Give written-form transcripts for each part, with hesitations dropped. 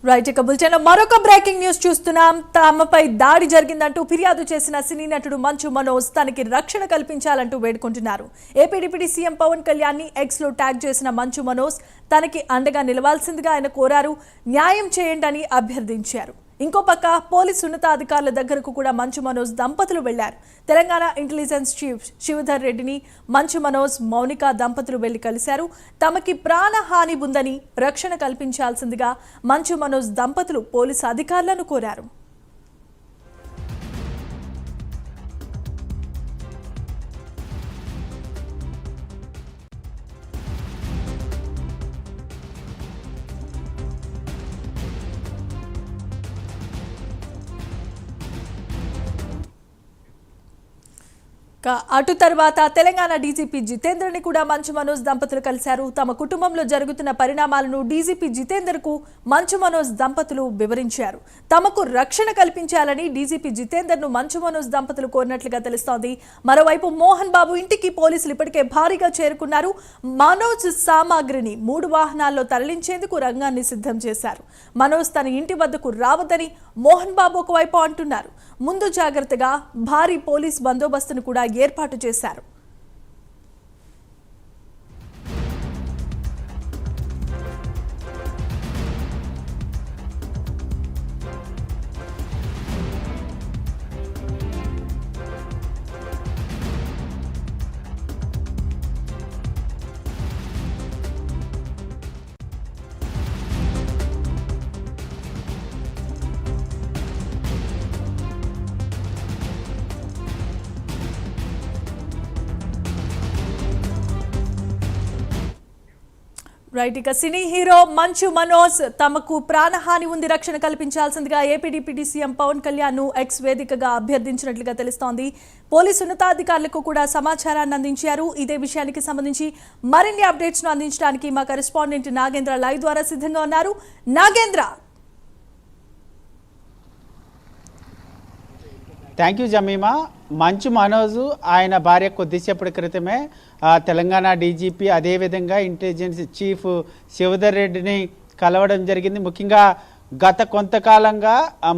Right ఇక bulletin మరొక breaking news చూస్తున్నాం. తమపై దాడి జరిగిందంటూ ఫిర్యాదు చేసిన సినీ నటుడు మంచు మనోజ్ తనకి రక్షణ కల్పించాలంటూ వేడుకుంటున్నారు. AP deputy CM Pawan Kalyan ని ఎక్స్ లో ట్యాగ్ చేసిన మంచు మనోజ్ తనకి అండగా నిలవాల్సిందిగా ఆయన కోరారు. న్యాయం చేయండి అని అభ్యర్థించారు. ఇంకో పక్క పోలీసు ఉన్నతాధికారుల దగ్గరకు కూడా మంచు మనోజ్ దంపతులు వెళ్లారు. తెలంగాణ ఇంటెలిజెన్స్ చీఫ్ శివధర్ రెడ్డిని మంచు మనోజ్, మౌనిక దంపతులు వెళ్లి కలిశారు. తమకి ప్రాణహాని ఉందని రక్షణ కల్పించాల్సిందిగా మంచు మనోజ్ దంపతులు పోలీసు అధికారులను కోరారు. అటు తర్వాత తెలంగాణ డీజీపీ జితేందర్ని కూడా మంచు మనోజ్ దంపతులు కలిశారు. తమ కుటుంబంలో జరుగుతున్న పరిణామాలను డీజీపీ జితేందర్ కు మంచు మనోజ్ దంపతులు వివరించారు. తమకు రక్షణ కల్పించాలని డీజీపీ జితేందర్ ను మంచు మనోజ్ దంపతులు కోరినట్లుగా తెలుస్తోంది. మరోవైపు మోహన్ బాబు ఇంటికి పోలీసులు ఇప్పటికే భారీగా చేరుకున్నారు. మనోజ్ సామాగ్రిని 3 వాహనాల్లో తరలించేందుకు రంగాన్ని సిద్ధం చేశారు. మనోజ్ తన ఇంటి వద్దకు రావద్దని మోహన్ బాబు ఒకవైపు అంటున్నారు. ముందు జాగ్రత్తగా భారీ పోలీస్ బందోబస్తును కూడా ఏర్పాటు చేశారు. రైట్ ఇక సినీ హీరో మంచు మనోజ్ తమకు ప్రాణహాని ఉంది, రక్షణ కల్పించాల్సిందిగా AP deputy CM Pawan Kalyan ను ఎక్స్ వేదికగా అభ్యర్థించినట్లుగా తెలుస్తోంది. పోలీసు ఉన్నతాధికారులకు కూడా సమాచారాన్ని అందించారు. ఇదే విషయానికి సంబంధించి మరిన్ని అప్డేట్స్ ను అందించడానికి మా కరెస్పాండెంట్ నాగేంద్ర లైవ్ ద్వారా సిద్ధంగా ఉన్నారు. Nagendra, thank you Jemimah. Manchu Manoj ఆయన భార్య కొద్దిసేపటి క్రితమే తెలంగాణ డీజీపీ అదేవిధంగా ఇంటెలిజెన్స్ చీఫ్ శివధర్ రెడ్డిని కలవడం జరిగింది. ముఖ్యంగా గత కొంతకాలంగా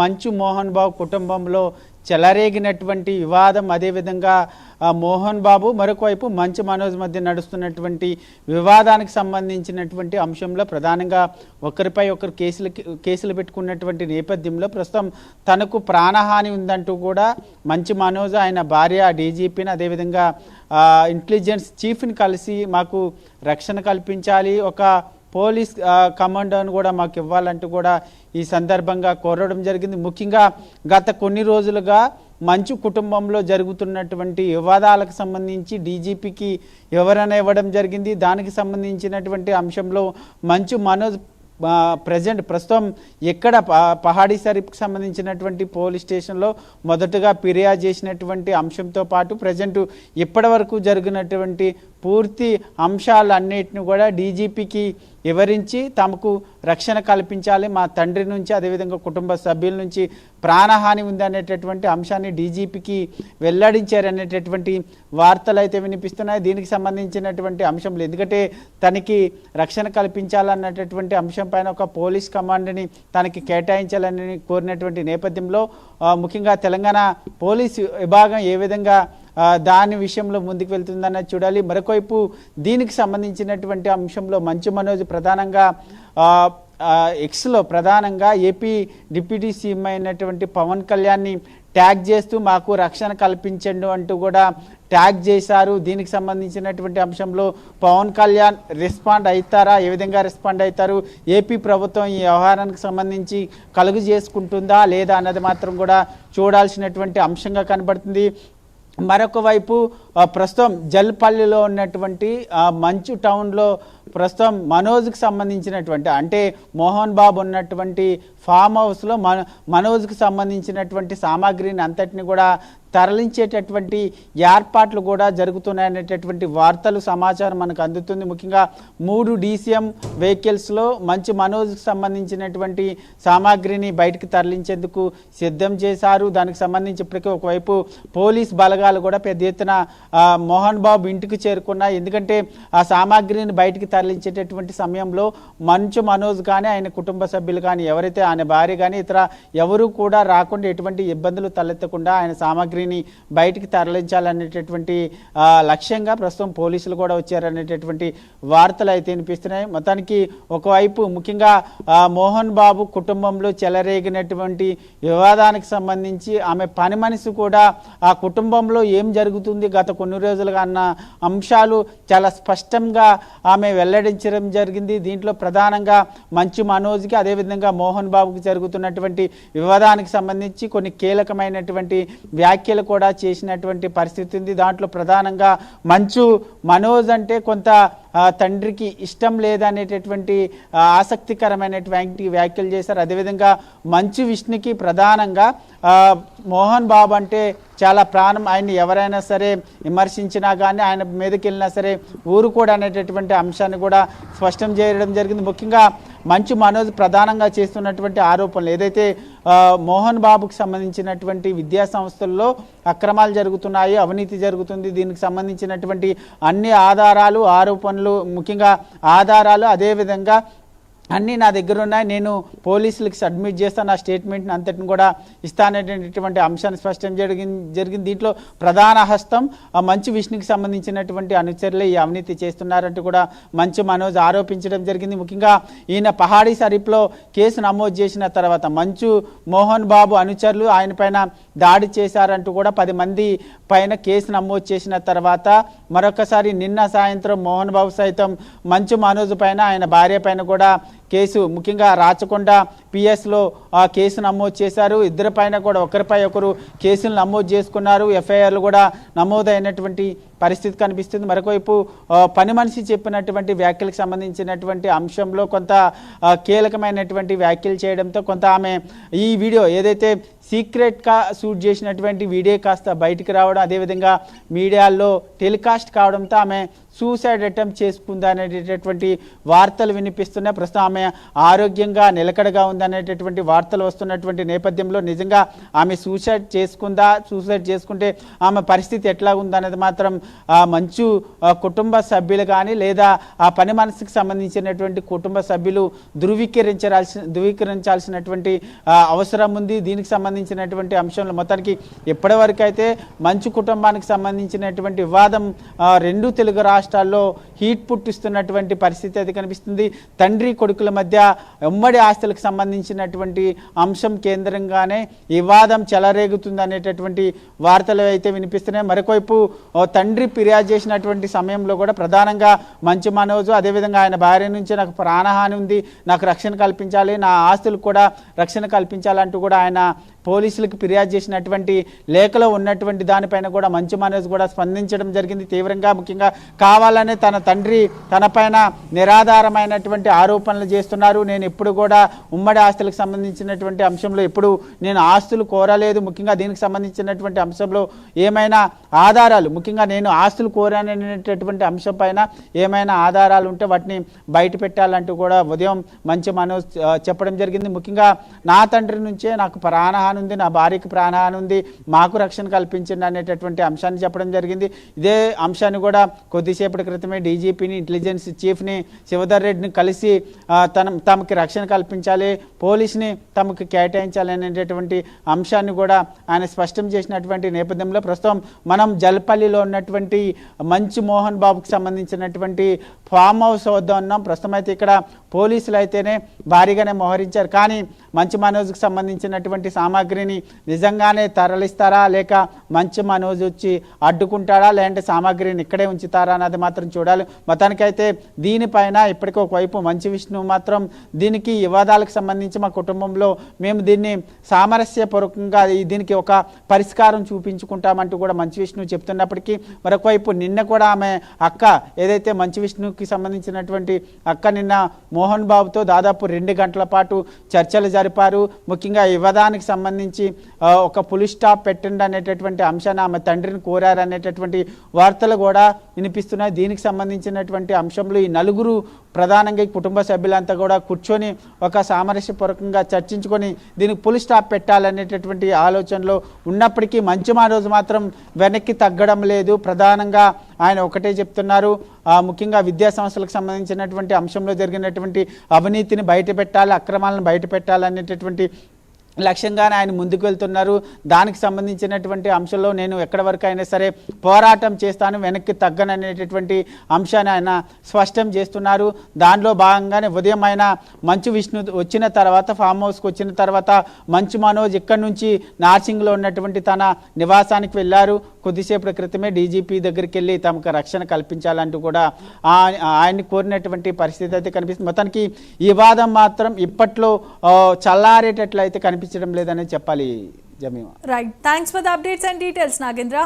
మంచు మోహన్ బాబు కుటుంబంలో చెలరేగినటువంటి వివాదం, అదేవిధంగా మోహన్ బాబు మరొక వైపు మంచు మనోజ్ మధ్య నడుస్తున్నటువంటి వివాదానికి సంబంధించినటువంటి అంశంలో ప్రధానంగా ఒకరిపై ఒకరు కేసులు పెట్టుకున్నటువంటి నేపథ్యంలో ప్రస్తుతం తనకు ప్రాణహాని ఉందంటూ కూడా మంచు మనోజ్ ఆయన భార్య డీజీపీని అదేవిధంగా ఇంటెలిజెన్స్ చీఫ్ని కలిసి మాకు రక్షణ కల్పించాలి, ఒక పోలీస్ కమాండోను కూడా మాకు ఇవ్వాలంటూ కూడా ఈ సందర్భంగా కోరడం జరిగింది. ముఖ్యంగా గత కొన్ని రోజులుగా మంచు కుటుంబంలో జరుగుతున్నటువంటి వివాదాలకు సంబంధించి డీజీపీకి వివరణ ఇవ్వడం జరిగింది. దానికి సంబంధించినటువంటి అంశంలో మంచు మనోజ్ ప్రస్తుతం ఎక్కడ పహాడీ షరీఫ్కి సంబంధించినటువంటి పోలీస్ స్టేషన్లో మొదటగా ఫిర్యాదు చేసినటువంటి అంశంతో పాటు ప్రజెంట్ ఇప్పటి వరకు జరిగినటువంటి పూర్తి అంశాలన్నిటిని కూడా డీజీపీకి వివరించి తమకు రక్షణ కల్పించాలి, మా తండ్రి నుంచి అదేవిధంగా కుటుంబ సభ్యుల నుంచి ప్రాణహాని ఉందనేటటువంటి అంశాన్ని డీజీపీకి వెల్లడించారనేటటువంటి వార్తలు అయితే వినిపిస్తున్నాయి. దీనికి సంబంధించినటువంటి అంశంలో ఎందుకంటే తనకి రక్షణ కల్పించాలన్నటువంటి అంశం పైన ఒక పోలీస్ కమాండ్ని తనకి కేటాయించాలని కోరినటువంటి నేపథ్యంలో ముఖ్యంగా తెలంగాణ పోలీసు విభాగం ఏ విధంగా దాని విషయంలో ముందుకు వెళ్తుందన్నది చూడాలి. మరొకవైపు దీనికి సంబంధించినటువంటి అంశంలో మంచు మనోజ్ ప్రధానంగా ఎక్స్లో ప్రధానంగా ఏపీ డిప్యూటీ సీఎం అయినటువంటి పవన్ కళ్యాణ్ని ట్యాగ్ చేస్తూ మాకు రక్షణ కల్పించండి అంటూ కూడా ట్యాగ్ చేశారు. దీనికి సంబంధించినటువంటి అంశంలో పవన్ కళ్యాణ్ రెస్పాండ్ అవుతారా, ఏ విధంగా రెస్పాండ్ అవుతారు, ఏపీ ప్రభుత్వం ఈ వ్యవహారానికి సంబంధించి కలుగు చేసుకుంటుందా లేదా అన్నది మాత్రం కూడా చూడాల్సినటువంటి అంశంగా కనబడుతుంది. మరొక వైపు ప్రస్తుతం జల్పల్లిలో ఉన్నటువంటి మంచు టౌన్లో ప్రస్తుతం మనోజ్కి సంబంధించినటువంటి అంటే మోహన్ బాబు ఉన్నటువంటి ఫామ్ హౌస్లో మనోజ్కి సంబంధించినటువంటి సామాగ్రిని అంతటిని కూడా తరలించేటటువంటి ఏర్పాట్లు కూడా జరుగుతున్నాయనేటటువంటి వార్తలు సమాచారం మనకు అందుతుంది. ముఖ్యంగా 3 DCM వెహికల్స్లో మంచు మనోజ్కి సంబంధించినటువంటి సామాగ్రిని బయటకు తరలించేందుకు సిద్ధం చేశారు. దానికి సంబంధించి ఇప్పటికీ ఒకవైపు పోలీస్ బలగాలు కూడా పెద్ద ఎత్తున మోహన్ బాబు ఇంటికి చేరుకున్నాయి. ఎందుకంటే ఆ సామాగ్రిని బయటికి తరలించేటటువంటి సమయంలో మంచు మనోజ్ కానీ ఆయన కుటుంబ సభ్యులు కానీ ఎవరైతే ఆయన భార్య కానీ ఇతర ఎవరు కూడా రాకుండా ఎటువంటి ఇబ్బందులు తలెత్తకుండా ఆయన సామాగ్రిని బయటికి తరలించాలనేటటువంటి లక్ష్యంగా ప్రస్తుతం పోలీసులు కూడా వచ్చారనేటటువంటి వార్తలు అయితే వినిపిస్తున్నాయి. మొత్తానికి ఒకవైపు ముఖ్యంగా మోహన్ బాబు కుటుంబంలో చెలరేగినటువంటి వివాదానికి సంబంధించి ఆమె పని మనిషి కూడా ఆ కుటుంబంలో ఏం జరుగుతుంది గత కొన్ని రోజులుగా అన్న అంశాలు చాలా స్పష్టంగా ఆమె వెల్లడించడం జరిగింది. దీంట్లో ప్రధానంగా మంచు మనోజ్కి అదేవిధంగా మోహన్ బాబుకి జరుగుతున్నటువంటి వివాదానికి సంబంధించి కొన్ని కీలకమైనటువంటి వ్యాఖ్యలు కూడా చేసినటువంటి పరిస్థితి ఉంది. దాంట్లో ప్రధానంగా మంచు మనోజ్ అంటే కొంత తండ్రికి ఇష్టం లేదనేటటువంటి ఆసక్తికరమైనటువంటి వ్యాఖ్యలు చేశారు. అదేవిధంగా మంచు విష్ణుకి ప్రధానంగా మోహన్ బాబు అంటే చాలా ప్రాణం, ఆయన్ని ఎవరైనా సరే విమర్శించినా కానీ ఆయన మీదకి వెళ్ళినా సరే ఊరుకోడు అనేటటువంటి అంశాన్ని కూడా స్పష్టం చేయడం జరిగింది. ముఖ్యంగా మంచు మనోజ్ ప్రధానంగా చేస్తున్నటువంటి ఆరోపణలు ఏదైతే మోహన్ బాబుకి సంబంధించినటువంటి విద్యా సంస్థల్లో అక్రమాలు జరుగుతున్నాయి, అవినీతి జరుగుతుంది, దీనికి సంబంధించినటువంటి అన్ని ఆధారాలు ఆరోపణలు ముఖ్యంగా ఆధారాలు అదేవిధంగా అన్నీ నా దగ్గర ఉన్నాయి, నేను పోలీసులకు సబ్మిట్ చేస్తాను, నా స్టేట్మెంట్ని అంతటిని కూడా ఇస్తాననేటటువంటి అంశాన్ని స్పష్టం జరిగింది. దీంట్లో ప్రధాన హస్తం మంచు విష్ణుకి సంబంధించినటువంటి అనుచరులే ఈ అవినీతి చేస్తున్నారంటూ కూడా మంచు మనోజ్ ఆరోపించడం జరిగింది. ముఖ్యంగా ఈయన పహాడీ షరీఫ్లో కేసు నమోదు చేసిన తర్వాత మంచు మోహన్ బాబు అనుచరులు ఆయన పైన దాడి చేశారంటూ కూడా 10 మంది పైన కేసు నమోదు చేసిన తర్వాత మరొకసారి నిన్న సాయంత్రం మోహన్ బాబు సైతం మంచు మనోజ్ పైన ఆయన భార్య పైన కూడా కేసు ముఖ్యంగా రాచకొండ పిఎస్లో కేసు నమోదు చేశారు. ఇద్దరి పైన కూడా ఒకరిపై ఒకరు కేసులు నమోదు చేసుకున్నారు. ఎఫ్ఐఆర్లు కూడా నమోదైనటువంటి పరిస్థితి కనిపిస్తుంది. మరొకవైపు పని మనిషి చెప్పినటువంటి వ్యాఖ్యలకు సంబంధించినటువంటి అంశంలో కొంత కీలకమైనటువంటి వ్యాఖ్యలు చేయడంతో కొంత ఆమె ఈ వీడియో ఏదైతే సీక్రెట్గా షూట్ చేసినటువంటి వీడియో కాస్త బయటికి రావడం అదేవిధంగా మీడియాల్లో టెలికాస్ట్ కావడంతో ఆమె సూసైడ్ అటెంప్ట్ చేసుకుందా అనేటటువంటి వార్తలు వినిపిస్తున్నాయి. ప్రస్తుతం ఆమె ఆరోగ్యంగా నిలకడగా ఉందనేటటువంటి వార్తలు వస్తున్నటువంటి నేపథ్యంలో నిజంగా ఆమె సూసైడ్ చేసుకుంటే ఆమె పరిస్థితి ఎట్లా ఉందనేది మాత్రం మంచు కుటుంబ సభ్యులు కానీ లేదా ఆ పని మనసుకు సంబంధించినటువంటి కుటుంబ సభ్యులు ధృవీకరించాల్సినటువంటి అవసరం ఉంది. దీనికి సంబంధించినటువంటి అంశంలో మొత్తానికి ఇప్పటివరకు అయితే మంచు కుటుంబానికి సంబంధించినటువంటి వివాదం రెండు తెలుగు రాష్ట్రాల్లో హీట్ పుట్టిస్తున్నటువంటి పరిస్థితి అయితే కనిపిస్తుంది. తండ్రి కొడుకుల మధ్య ఉమ్మడి ఆస్తులకు సంబంధించినటువంటి అంశం కేంద్రంగానే వివాదం చెలరేగుతుంది అనేటటువంటి వార్తలు అయితే వినిపిస్తున్నాయి. మరొకవైపు తండ్రి ఫిర్యాదు చేసినటువంటి సమయంలో కూడా ప్రధానంగా మంచు మనోజ్ అదేవిధంగా ఆయన భార్య నుంచి నాకు ప్రాణహాని ఉంది, నాకు రక్షణ కల్పించాలి, నా ఆస్తులకు కూడా రక్షణ కల్పించాలంటూ కూడా ఆయన పోలీసులకు ఫిర్యాదు చేసినటువంటి లేఖలో ఉన్నటువంటి దానిపైన కూడా మంచు మనోజ్ కూడా స్పందించడం జరిగింది తీవ్రంగా. ముఖ్యంగా కావాలనే తన తండ్రి తనపైన నిరాధారమైనటువంటి ఆరోపణలు చేస్తున్నారు, నేను ఎప్పుడు కూడా ఉమ్మడి ఆస్తులకు సంబంధించినటువంటి అంశంలో ఎప్పుడు నేను ఆస్తులు కోరలేదు, ముఖ్యంగా దీనికి సంబంధించినటువంటి అంశంలో ఏమైనా ఆధారాలు ముఖ్యంగా నేను ఆస్తులు కోరాననేటటువంటి అంశం పైన ఏమైనా ఆధారాలు ఉంటే వాటిని బయట పెట్టాలంటూ కూడా ఉదయం మంచు మనోజ్ చెప్పడం జరిగింది. ముఖ్యంగా నా తండ్రి నుంచే నాకు ప్రాణహాని ఉంది, నా భార్యకి ప్రాణహాని ఉంది, మాకు రక్షణ కల్పించండి అనేటటువంటి అంశాన్ని చెప్పడం జరిగింది. ఇదే అంశాన్ని కూడా కొద్దిసేపటి క్రితమే డీజీపీని ఇంటెలిజెన్స్ చీఫ్ని శివధర్ రెడ్డిని కలిసి తమకి రక్షణ కల్పించాలి, పోలీసుని తమకు కేటాయించాలి అనేటటువంటి అంశాన్ని కూడా ఆయన స్పష్టం చేసినటువంటి నేపథ్యంలో ప్రస్తుతం మనం జల్పల్లిలో ఉన్నటువంటి మంచు మోహన్ బాబుకి సంబంధించినటువంటి ఫామ్ హౌస్ వద్ద ఉన్నాం. ప్రస్తుతం అయితే ఇక్కడ పోలీసులు అయితేనే భారీగానే మోహరించారు, కానీ మంచు మనోజ్కి సంబంధించినటువంటి సామాగ్రిని నిజంగానే తరలిస్తారా లేక మంచు మనోజ్ వచ్చి అడ్డుకుంటాడా లేదంటే సామాగ్రిని ఇక్కడే ఉంచుతారా అన్నది మాత్రం చూడాలి. మొత్తానికైతే దీనిపైన ఇప్పటికీ ఒకవైపు మంచు విష్ణు మాత్రం దీనికి వివాదాలకు సంబంధించి మా కుటుంబంలో మేము దీన్ని సామరస్యపూర్వకంగా దీనికి ఒక పరిష్కారం చూపించుకుంటామంటూ కూడా మంచు విష్ణు చెప్తున్నప్పటికీ మరొకవైపు నిన్న కూడా ఆమె అక్క ఏదైతే మంచు విష్ణుకి సంబంధించినటువంటి అక్క నిన్న మోహన్ బాబుతో దాదాపు 2 గంటల పాటు చర్చలు జరిపారు. ముఖ్యంగా వివాదానికి సంబంధించి సంబంధించి ఒక పులి స్టాప్ పెట్టండి అనేటటువంటి అంశాన్ని ఆమె తండ్రిని కోరారు అనేటటువంటి వార్తలు కూడా వినిపిస్తున్నాయి. దీనికి సంబంధించినటువంటి అంశంలో ఈ నలుగురు ప్రధానంగా ఈ కుటుంబ సభ్యులంతా కూడా కూర్చొని ఒక సామరస్యపూర్వకంగా చర్చించుకొని దీనికి పులి స్టాప్ పెట్టాలనేటటువంటి ఆలోచనలో ఉన్నప్పటికీ మంచు మనోజ్ మాత్రం వెనక్కి తగ్గడం లేదు. ప్రధానంగా ఆయన ఒకటే చెప్తున్నారు, ముఖ్యంగా విద్యా సంస్థలకు సంబంధించినటువంటి అంశంలో జరిగినటువంటి అవినీతిని బయటపెట్టాలి, అక్రమాలను బయటపెట్టాలనేటటువంటి లక్ష్యంగానే ఆయన ముందుకు వెళ్తున్నారు. దానికి సంబంధించినటువంటి అంశంలో నేను ఎక్కడి వరకు అయినా సరే పోరాటం చేస్తాను, వెనక్కి తగ్గననేటటువంటి అంశాన్ని ఆయన స్పష్టం చేస్తున్నారు. దానిలో భాగంగానే ఉదయం ఆయన మంచు విష్ణు వచ్చిన తర్వాత ఫామ్ హౌస్కి వచ్చిన తర్వాత మంచు మనోజ్ ఇక్కడి నుంచి నార్సింగ్లో ఉన్నటువంటి తన నివాసానికి వెళ్ళారు. కొద్దిసేపటి క్రితమే డీజీపీ దగ్గరికి వెళ్ళి తమకు రక్షణ కల్పించాలంటూ కూడా ఆయన్ని కోరినటువంటి పరిస్థితి అయితే కనిపిస్తుంది. మొత్తానికి ఈ వాదం మాత్రం ఇప్పట్లో చల్లారేటట్లయితే కనిపించడం లేదని చెప్పాలి. Jemimah. Right, thanks for the updates and details Nagendra.